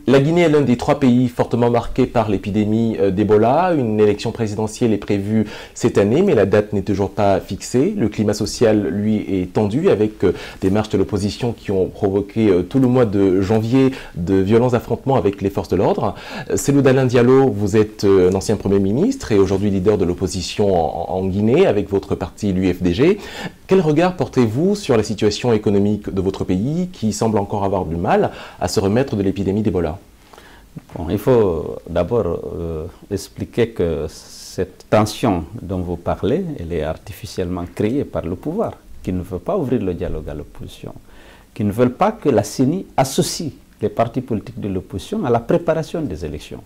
La Guinée est l'un des 3 pays fortement marqués par l'épidémie d'Ebola. Une élection présidentielle est prévue cette année, mais la date n'est toujours pas fixée. Le climat social, lui, est tendu avec des marches de l'opposition qui ont provoqué tout le mois de janvier de violents affrontements avec les forces de l'ordre. Cellou Dalein Diallo, vous êtes un ancien Premier ministre et aujourd'hui leader de l'opposition en Guinée avec votre parti, l'UFDG. Quel regard portez-vous sur la situation économique de votre pays qui semble encore avoir du mal à se remettre de l'épidémie d'Ebola? Bon, il faut d'abord expliquer que cette tension dont vous parlez, elle est artificiellement créée par le pouvoir, qui ne veut pas ouvrir le dialogue à l'opposition, qui ne veut pas que la CENI associe les partis politiques de l'opposition à la préparation des élections.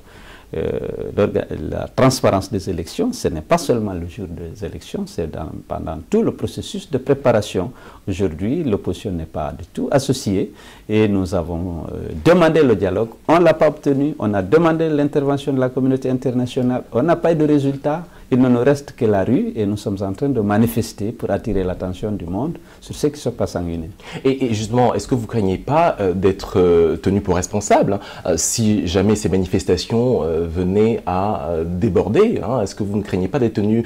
La transparence des élections, ce n'est pas seulement le jour des élections, c'est pendant tout le processus de préparation. Aujourd'hui, l'opposition n'est pas du tout associée et nous avons demandé le dialogue, on ne l'a pas obtenu, on a demandé l'intervention de la communauté internationale, on n'a pas eu de résultat. Il ne nous reste que la rue et nous sommes en train de manifester pour attirer l'attention du monde sur ce qui se passe en Guinée. Et justement, est-ce que vous ne craignez pas d'être tenu pour responsable si jamais ces manifestations venaient à déborder? Est-ce que vous ne craignez pas d'être tenu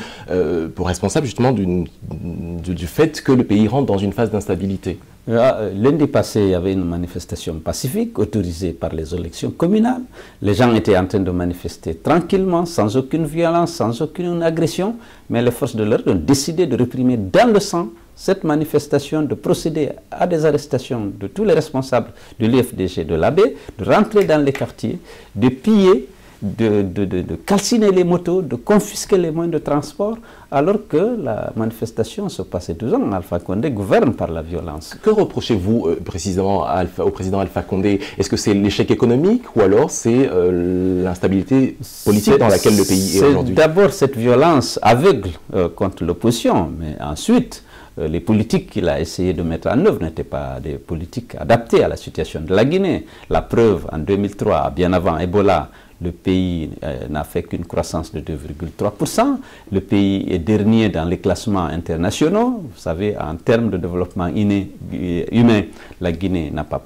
pour responsable justement du fait que le pays rentre dans une phase d'instabilité? Lundi passé, il y avait une manifestation pacifique autorisée par les élections communales. Les gens étaient en train de manifester tranquillement, sans aucune violence, sans aucune agression. Mais les forces de l'ordre ont décidé de réprimer dans le sang cette manifestation, de procéder à des arrestations de tous les responsables de l'UFDG, de l'AB, de rentrer dans les quartiers, de piller, de calciner les motos, de confisquer les moyens de transport, alors que la manifestation se passait toujours en Alpha Condé, gouverne par la violence. Que reprochez-vous précisément au président Alpha Condé? Est-ce que c'est l'échec économique ou alors c'est l'instabilité politique dans laquelle le pays est aujourd'hui? C'est d'abord cette violence aveugle contre l'opposition, mais ensuite, les politiques qu'il a essayé de mettre en œuvre n'étaient pas des politiques adaptées à la situation de la Guinée. La preuve, en 2003, bien avant Ebola, le pays n'a fait qu'une croissance de 2,3%. Le pays est dernier dans les classements internationaux. Vous savez, en termes de développement humain, la Guinée n'a pas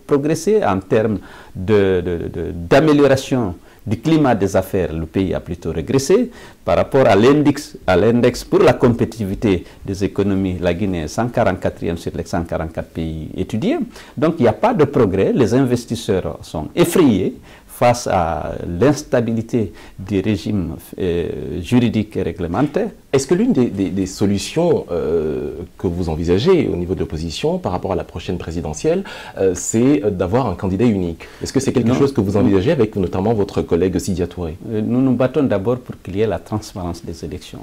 progressé. En termes d'amélioration du climat des affaires, le pays a plutôt régressé. Par rapport à l'index pour la compétitivité des économies, la Guinée est 144e sur les 144 pays étudiés. Donc il n'y a pas de progrès. Les investisseurs sont effrayés face à l'instabilité des régimes juridiques et réglementaires. Est-ce que l'une des solutions que vous envisagez au niveau de l'opposition par rapport à la prochaine présidentielle, c'est d'avoir un candidat unique? Est-ce que c'est quelque chose que vous envisagez avec notamment votre collègue Sidya Touré? Nous nous battons d'abord pour qu'il y ait la transparence des élections.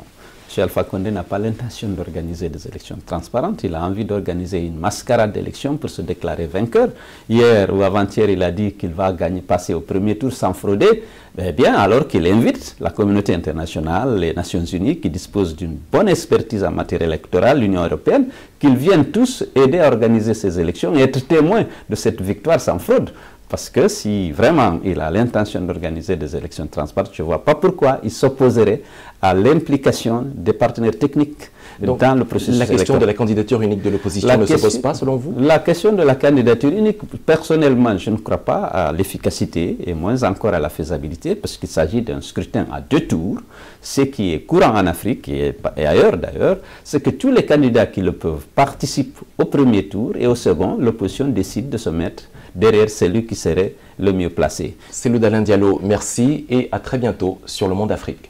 M. Alpha Condé n'a pas l'intention d'organiser des élections transparentes. Il a envie d'organiser une mascarade d'élections pour se déclarer vainqueur. Hier ou avant-hier, il a dit qu'il va passer au premier tour sans frauder. Eh bien, alors qu'il invite la communauté internationale, les Nations Unies, qui disposent d'une bonne expertise en matière électorale, l'Union européenne, qu'ils viennent tous aider à organiser ces élections et être témoins de cette victoire sans fraude. Parce que si vraiment il a l'intention d'organiser des élections transparentes, je ne vois pas pourquoi il s'opposerait à l'implication des partenaires techniques dans le processus électoral. La question de la candidature unique de l'opposition ne se pose pas selon vous? La question de la candidature unique, personnellement, je ne crois pas à l'efficacité et moins encore à la faisabilité parce qu'il s'agit d'un scrutin à 2 tours. Ce qui est courant en Afrique et ailleurs d'ailleurs, c'est que tous les candidats qui le peuvent participent au premier tour et au second, l'opposition décide de se mettre derrière celui qui serait le mieux placé. Cellou Dalein Diallo, merci et à très bientôt sur Le Monde Afrique.